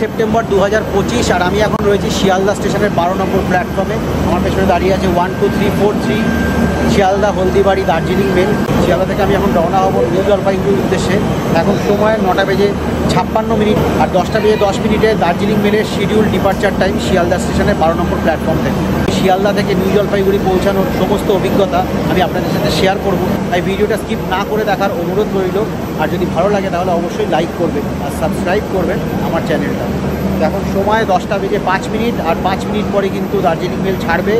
September 2025 আর আমি এখন রয়েছি শিয়ালদা স্টেশনের 12 নম্বর প্ল্যাটফর্মে। আমার পেছনে দাঁড়িয়ে আছে 12343 শিয়ালদা হলদিবাড়ি দার্জিলিং মেল। শিয়ালদা থেকে আমি এখন রওনা হব নিউ জলপাইগুড়ির উদ্দেশ্যে। এখন সময় 9টা বেজে 56 মিনিট আর 10টা বেজে 10 মিনিটে দার্জিলিং মেলের শিডিউল ডিপার্চার টাইম শিয়ালদা স্টেশনের 12 নম্বর প্ল্যাটফর্ম থেকে। শিয়ালদা থেকে নিউ জলপাইগুড়ি পৌঁছানোর সমস্ত অভিজ্ঞতা আমি আপনাদের সাথে শেয়ার করব, তাই ভিডিওটা স্কিপ না করে দেখার অনুরোধ রইল। আর যদি ভালো লাগে তাহলে অবশ্যই লাইক করবেন আর সাবস্ক্রাইব করবেন আমার চ্যানেলটা। এখন সময় 10টা বেজে 5 মিনিট আর 5 মিনিট পরে কিন্তু দার্জিলিং মেল ছাড়বে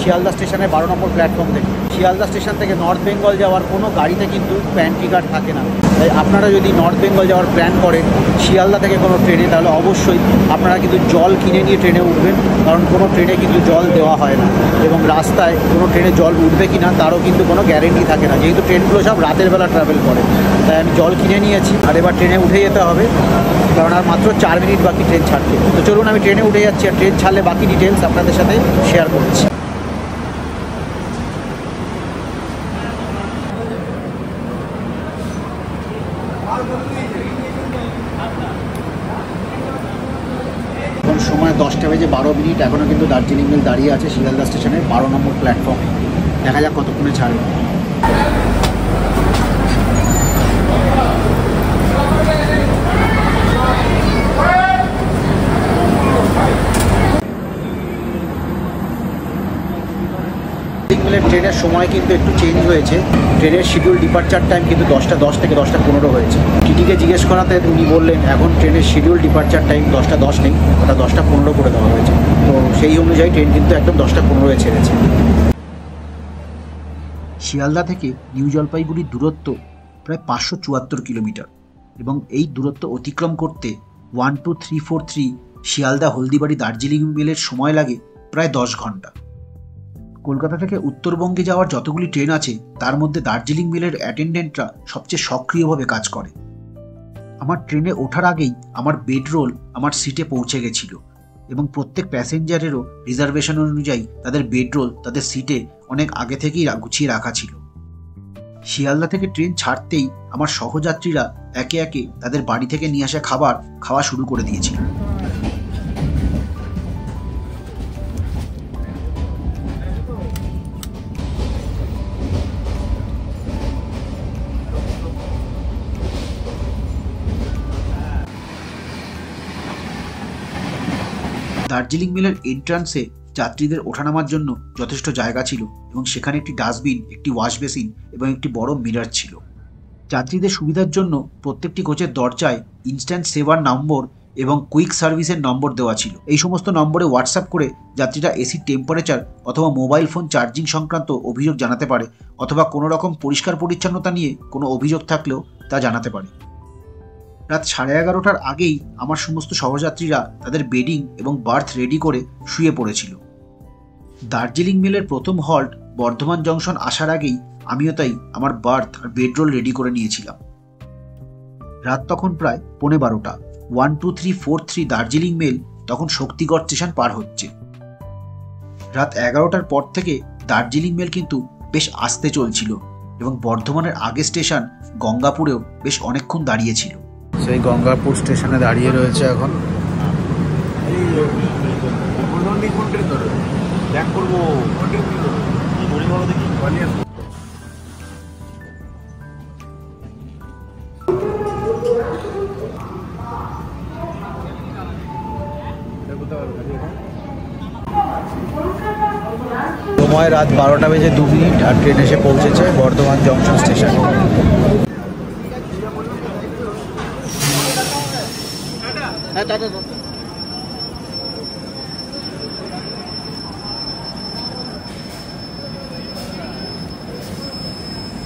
শিয়ালদা স্টেশনের 12 নম্বর প্ল্যাটফর্ম থেকে। শিয়ালদা স্টেশন থেকে নর্থ বেঙ্গল যাওয়ার কোনো গাড়িতে কিন্তু প্যান্ট্রি কার থাকে না, তাই আপনারা যদি নর্থ বেঙ্গল যাওয়ার প্ল্যান করেন শিয়ালদা থেকে কোনো ট্রেনে, তাহলে অবশ্যই আপনারা কিন্তু জল কিনে নিয়ে ট্রেনে উঠবেন, কারণ কোনো ট্রেনে কিন্তু জল দেওয়া হয় না এবং রাস্তায় কোনো ট্রেনে জল উঠবে কি না তারও কিন্তু কোনো গ্যারেন্টি থাকে না, যেহেতু ট্রেনগুলো সব রাতের বেলা ট্রাভেল করে। তাই আমি জল কিনে নিয়েছি আর এবার ট্রেনে উঠে যেতে হবে, কারণ আর মাত্র 4 মিনিট বাকি ট্রেন ছাড়তে। তো চলুন আমি ট্রেনে উঠে যাচ্ছি আর ট্রেন ছাড়লে বাকি ডিটেলস আপনাদের সাথে শেয়ার করছি। এখন সময় 10টা বেজে 12 মিনিট। এখনও কিন্তু দার্জিলিং মেল দাঁড়িয়ে আছে শিয়ালদা স্টেশনের 12 নম্বর প্ল্যাটফর্মে। দেখা যাক কতক্ষণে ছাড়বে। ট্রেনের সময় কিন্তু একটু চেঞ্জ হয়েছে। ট্রেনের শিডিউল ডিপার্চার টাইম কিন্তু 10টা 10 থেকে 10টা 15 হয়েছে। টিটিকে জিজ্ঞেস করাতে উনি বললেন এখন ট্রেনের শিডিউল ডিপার্চার টাইম 10টা 10 নেই, ওটা 10টা 15 করে দেওয়া হয়েছে। তো সেই অনুযায়ী ট্রেন কিন্তু একদম 10টা 15-এ ছেড়েছে। শিয়ালদা থেকে নিউ জলপাইগুড়ির দূরত্ব প্রায় 574 কিলোমিটার এবং এই দূরত্ব অতিক্রম করতে 12343 শিয়ালদা হলদিবাড়ি দার্জিলিং মেলের সময় লাগে প্রায় 10 ঘন্টা। কলকাতা থেকে উত্তরবঙ্গে যাওয়ার যতগুলি ট্রেন আছে তার মধ্যে দার্জিলিং মেলের অ্যাটেন্ডেন্টরা সবচেয়ে সক্রিয়ভাবে কাজ করে। আমার ট্রেনে ওঠার আগেই আমার বেডরোল আমার সিটে পৌঁছে গেছিল এবং প্রত্যেক প্যাসেঞ্জারেরও রিজার্ভেশন অনুযায়ী তাদের বেডরোল তাদের সিটে অনেক আগে থেকেই গুছিয়ে রাখা ছিল। শিয়ালদা থেকে ট্রেন ছাড়তেই আমার সহযাত্রীরা একে একে তাদের বাড়ি থেকে নিয়ে আসা খাবার খাওয়া শুরু করে দিয়েছিল। দার্জিলিং মেলের এন্ট্রান্সে যাত্রীদের ওঠানামার জন্য যথেষ্ট জায়গা ছিল এবং সেখানে একটি ডাস্টবিন, একটি ওয়াশ বেসিন এবং একটি বড় মিরর ছিল। যাত্রীদের সুবিধার জন্য প্রত্যেকটি কোচের দরজায় ইনস্ট্যান্ট সেভার নম্বর এবং কুইক সার্ভিসের নম্বর দেওয়া ছিল। এই সমস্ত নম্বরে হোয়াটসঅ্যাপ করে যাত্রীরা এসির টেম্পারেচার অথবা মোবাইল ফোন চার্জিং সংক্রান্ত অভিযোগ জানাতে পারে অথবা কোনো রকম পরিষ্কার পরিচ্ছন্নতা নিয়ে কোনো অভিযোগ থাকলেও তা জানাতে পারে। রাত 11:30টার আগেই আমার সমস্ত সহযাত্রীরা তাদের বেডিং এবং বার্থ রেডি করে শুয়ে পড়েছিল। দার্জিলিং মেলের প্রথম হল্ট বর্ধমান জংশন আসার আগেই আমিও তাই আমার বার্থ আর বেডরোল রেডি করে নিয়েছিলাম। রাত তখন প্রায় 12:15। 12343 দার্জিলিং মেল তখন শক্তিগড় স্টেশন পার হচ্ছে। রাত 11টার পর থেকে দার্জিলিং মেল কিন্তু বেশ আস্তে চলছিল এবং বর্ধমানের আগের স্টেশন গঙ্গাপুরেও বেশ অনেকক্ষণ দাঁড়িয়েছিল। সেই গঙ্গাপুর স্টেশনে দাঁড়িয়ে রয়েছে এখন। সময় রাত 12টা বেজে 2 মিনিট আর ট্রেন এসে পৌঁছেছে বর্ধমান জংশন স্টেশনে।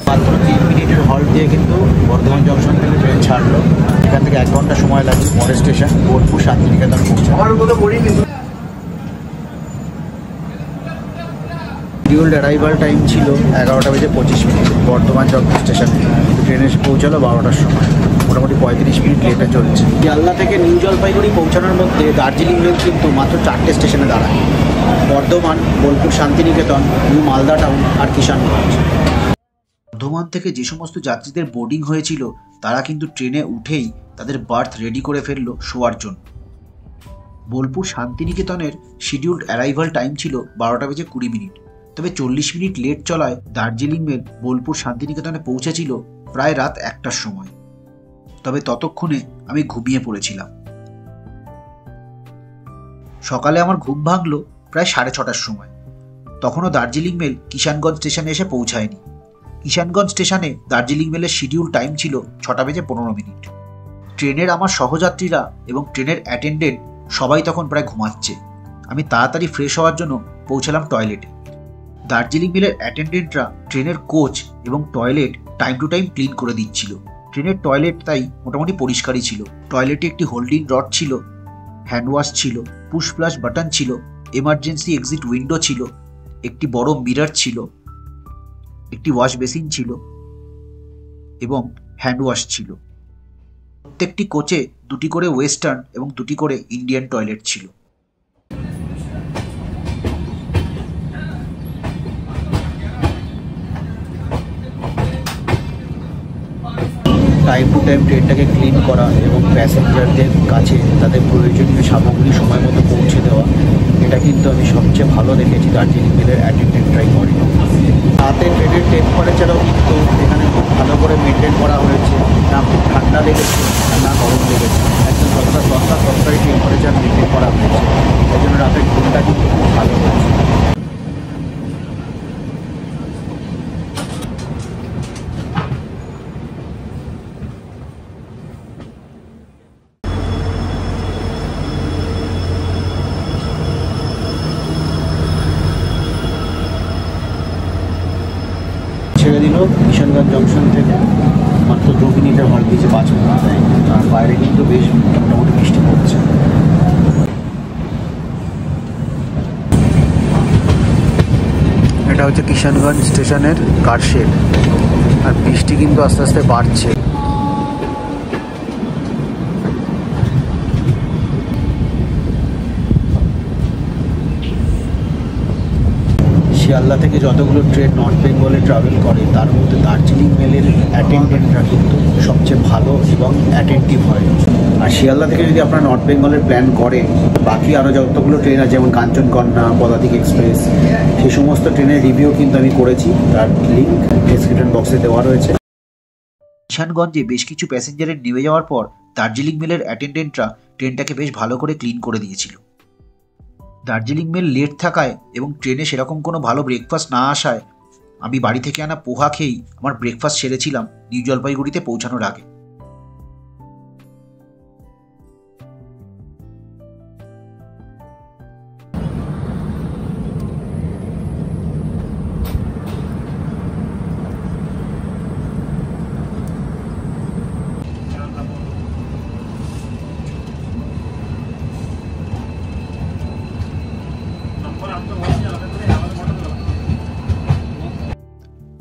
মাত্র 3 মিনিটের হল্ট দিয়ে কিন্তু বর্ধমান জংশন থেকে ট্রেন ছাড়লো। এখান থেকে 1 ঘন্টা সময় লাগছে পরের স্টেশন বোলপুর শান্তিনিকেতন পৌঁছে। শিডিউলড অ্যারাইভাল টাইম ছিল 11টা বেজে 25 মিনিট বর্ধমান জংশন স্টেশনে, ট্রেন এসে পৌঁছালো 12টার সময়। মোটামুটি 35 মিনিট লেটে চলছে। শিয়ালদা থেকে নিউ জলপাইগুড়ি পৌঁছানোর মধ্যে দার্জিলিং মেল কিন্তু মাত্র 4টে স্টেশনে দাঁড়ায়: বর্ধমান, বোলপুর শান্তিনিকেতন, নিউ মালদা টাউন আর কিষানগঞ্জ। বর্ধমান থেকে যে সমস্ত যাত্রীদের বোর্ডিং হয়েছিল তারা কিন্তু ট্রেনে উঠেই তাদের বার্থ রেডি করে ফেললো শোয়ার জন্য। বোলপুর শান্তিনিকেতনের শিডিউলড অ্যারাইভাল টাইম ছিল 12:20 তবে 40 মিনিট লেট চলায় দার্জিলিং মেল বোলপুর শান্তিনিকেতনে পৌঁছেছিল প্রায় রাত 1টার সময়। তবে ততক্ষণে আমি ঘুমিয়ে পড়েছিলাম। সকালে আমার ঘুম ভাঙলো প্রায় 6:30টার সময়। তখনও দার্জিলিং মেল কিষানগঞ্জ স্টেশনে এসে পৌঁছায়নি। কিষানগঞ্জ স্টেশনে দার্জিলিং মেলের শিডিউল টাইম ছিল 6:15। ট্রেনের আমার সহযাত্রীরা এবং ট্রেনের অ্যাটেন্ডেন্ট সবাই তখন প্রায় ঘুমাচ্ছে। আমি তাড়াতাড়ি ফ্রেশ হওয়ার জন্য পৌঁছালাম টয়লেটে। দার্জিলিং মেলের অ্যাটেন্ডেন্টরা ট্রেনের কোচ এবং toilet time to time clean করে দিচ্ছিল। ট্রেনের টয়লেট তাই মোটামুটি পরিষ্কারই ছিল। টয়লেটে একটি হোল্ডিং রড ছিল, হ্যান্ড ওয়াশ ছিল, পুশ প্লাস বাটন ছিল, এমার্জেন্সি এক্সিট উইন্ডো ছিল, একটি বড় মিরর ছিল, একটি ওয়াশ বেসিন ছিল এবং হ্যান্ড ওয়াশ ছিল। প্রত্যেকটি কোচে 2টি করে ওয়েস্টার্ন এবং 2টি করে ইন্ডিয়ান টয়লেট ছিল। টাইম টু টাইম ট্রেনটাকে ক্লিন করা এবং প্যাসেঞ্জারদের কাছে তাদের প্রয়োজনীয় সামগ্রী সময় মতো পৌঁছে দেওয়া, এটা কিন্তু আমি সবচেয়ে ভালো দেখেছি দার্জিলিং মেলের অ্যাটেন্ডেন্টরাই করে। রাতে ট্রেনের টেম্পারেচারও কিন্তু এখানে খুব ভালো করে মেনটেন করা হয়েছে, না খুব ঠান্ডা লেগেছে না গরম লেগেছে, একদম যতটা দরকার ততটাই টেম্পারেচার মেনটেন করা হয়েছে। এই জন্য রাতের ঘুমটা কিন্তু খুব ভালো হয়েছে। ছেড়ে দিল কিষানগঞ্জ জংশন থেকে মাত্র 2 মিনিটের হল দিয়েছে 5 মিনিট। আর বাইরে কিন্তু বেশ মোটামুটি বৃষ্টি পড়ছে। এটা হচ্ছে কিষানগঞ্জ স্টেশনের কার শেড, আর বৃষ্টি কিন্তু আস্তে আস্তে বাড়ছে। শিয়ালদা থেকে যতগুলো ট্রেন নর্থ বেঙ্গলে ট্রাভেল করে তার মধ্যে দার্জিলিং মেলের অ্যাটেন্ডেন্টরা কিন্তু সবচেয়ে ভালো এবং অ্যাটেন্টিভ হয়। আর শিয়ালদা থেকে যদি আপনারা নর্থ বেঙ্গলের প্ল্যান করেন, বাকি আরও যতগুলো ট্রেন আছে যেমন কাঞ্চনকন্যা, পদাতিক এক্সপ্রেস, সেই সমস্ত ট্রেনের রিভিউ কিন্তু আমি করেছি, তার লিঙ্ক ডেসক্রিপশন বক্সে দেওয়া রয়েছে। কিষানগঞ্জে বেশ কিছু প্যাসেঞ্জারের নেমে যাওয়ার পর দার্জিলিং মেলের অ্যাটেন্ডেন্টরা ট্রেনটাকে বেশ ভালো করে ক্লিন করে দিয়েছিল। দার্জিলিং মেল লেট থাকায় এবং ট্রেনে সেরকম কোনো ভালো ব্রেকফাস্ট না আসায় আমি বাড়ি থেকে আনা পোহা খেয়েই আমার ব্রেকফাস্ট সেরেছিলাম নিউ জলপাইগুড়িতে পৌঁছানোর আগে।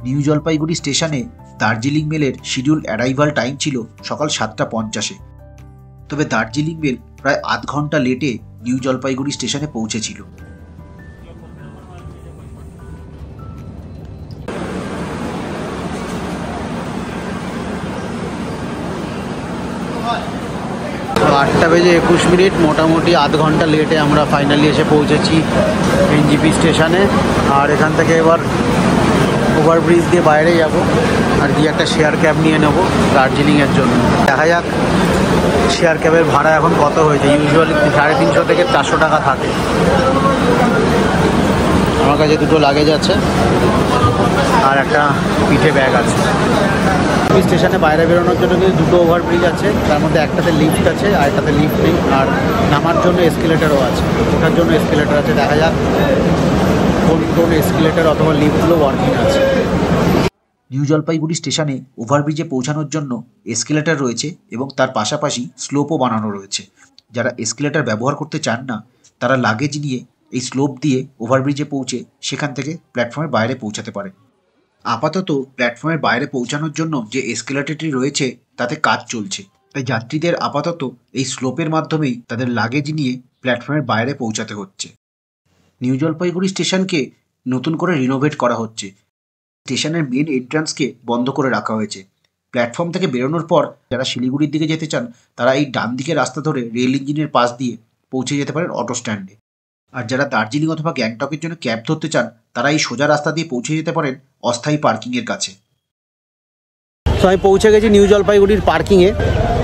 নিউ জলপাইগুড়ি স্টেশনে দার্জিলিং মেলের শিডিউল অ্যারাইভাল টাইম ছিল সকাল 7:50। তবে দার্জিলিং মেল প্রায় আধ ঘন্টা লেটে নিউ জলপাইগুড়ি স্টেশনে পৌঁছেছিল। তো 8:21, মোটামুটি আধ ঘন্টা লেটে আমরা ফাইনালি এসে পৌঁছেছি এনজিপি স্টেশনে। আর এখান থেকে এবার ওভারব্রিজ দিয়ে বাইরে যাব আর গিয়ে একটা শেয়ার ক্যাব নিয়ে নেব দার্জিলিংয়ের জন্য। দেখা যাক শেয়ার ক্যাবের ভাড়া এখন কত হয়েছে। ইউজুয়ালি 350 থেকে 400 টাকা থাকে। আমার কাছে 2টো লাগেজ আছে আর একটা পিঠে ব্যাগ আছে। স্টেশনে বাইরে বেরোনোর জন্য কিন্তু 2টো ওভারব্রিজ আছে, তার মধ্যে একটাতে লিফট আছে আর একটাতে লিফট নেই। আর নামার জন্য এসকেলেটারও আছে, ওঠার জন্য এসকেলেটার আছে। দেখা যাক কোন এসকেলেটার অথবা লিফটগুলো ওয়ার্কিং আছে। নিউ জলপাইগুড়ি স্টেশনে ওভারব্রিজে পৌঁছানোর জন্য এসকেলেটার রয়েছে এবং তার পাশাপাশি স্লোপও বানানো রয়েছে। যারা এসকেলেটার ব্যবহার করতে চান না তারা লাগেজ নিয়ে এই স্লোপ দিয়ে ওভারব্রিজে পৌঁছে সেখান থেকে প্ল্যাটফর্মের বাইরে পৌঁছাতে পারে। আপাতত প্ল্যাটফর্মের বাইরে পৌঁছানোর জন্য যে এসকেলেটরটি রয়েছে তাতে কাজ চলছে, তাই যাত্রীদের আপাতত এই স্লোপের মাধ্যমেই তাদের লাগেজ নিয়ে প্ল্যাটফর্মের বাইরে পৌঁছাতে হচ্ছে। নিউ জলপাইগুড়ি স্টেশনকে নতুন করে রিনোভেট করা হচ্ছে। স্টেশনের মেন এন্ট্রান্সকে বন্ধ করে রাখা হয়েছে। প্ল্যাটফর্ম থেকে বেরোনোর পর যারা শিলিগুড়ির দিকে যেতে চান তারা এই ডান দিকের রাস্তা ধরে রেল ইঞ্জিনের পাশ দিয়ে পৌঁছে যেতে পারেন অটো স্ট্যান্ডে। আর যারা দার্জিলিং অথবা গ্যাংটকের জন্য ক্যাব ধরতে চান তারা এই সোজা রাস্তা দিয়ে পৌঁছে যেতে পারেন অস্থায়ী পার্কিংয়ের কাছে। তো আমি পৌঁছে গেছি নিউ জলপাইগুড়ির পার্কিংয়ে।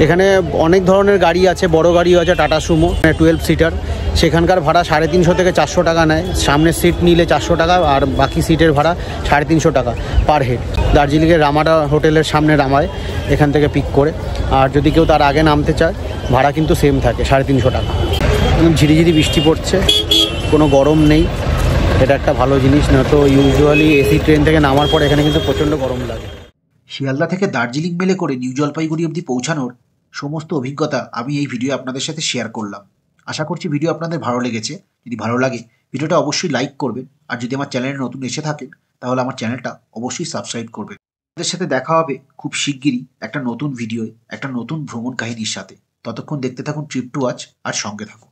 এখানে অনেক ধরনের গাড়ি আছে, বড় গাড়িও আছে, টাটা সুমো 12 সিটার। সেখানকার ভাড়া 350 থেকে 400 টাকা নেয়। সামনের সিট নিলে 400 টাকা, আর বাকি সিটের ভাড়া 350 টাকা পার হেড। দার্জিলিংয়ের রামাডা হোটেলের সামনে নামায় এখান থেকে পিক করে। আর যদি কেউ তার আগে নামতে চায় ভাড়া কিন্তু সেম থাকে 350 টাকা। ঝিরিঝিরি বৃষ্টি পড়ছে, কোনো গরম নেই, এটা একটা ভালো জিনিস। না তো ইউজুয়ালি এসি ট্রেন থেকে নামার পর এখানে কিন্তু প্রচণ্ড গরম লাগে। শিয়ালদা থেকে দার্জিলিং মেলে করে নিউ জলপাইগুড়ি অবধি পৌঁছানোর সমস্ত অভিজ্ঞতা আমি এই ভিডিও আপনাদের সাথে শেয়ার করলাম। আশা করছি ভিডিও আপনাদের ভালো লেগেছে। যদি ভালো লাগে ভিডিওটা অবশ্যই লাইক করবেন, আর যদি আমার চ্যানেলে নতুন এসে থাকেন তাহলে আমার চ্যানেলটা অবশ্যই সাবস্ক্রাইব করবেন। আপনাদের সাথে দেখা হবে খুব শিগগিরই একটা নতুন ভিডিওয়, একটা নতুন ভ্রমণ কাহিনীর সাথে। ততক্ষণ দেখতে থাকুন ট্রিপ টু ওয়াচ আর সঙ্গে থাকুন।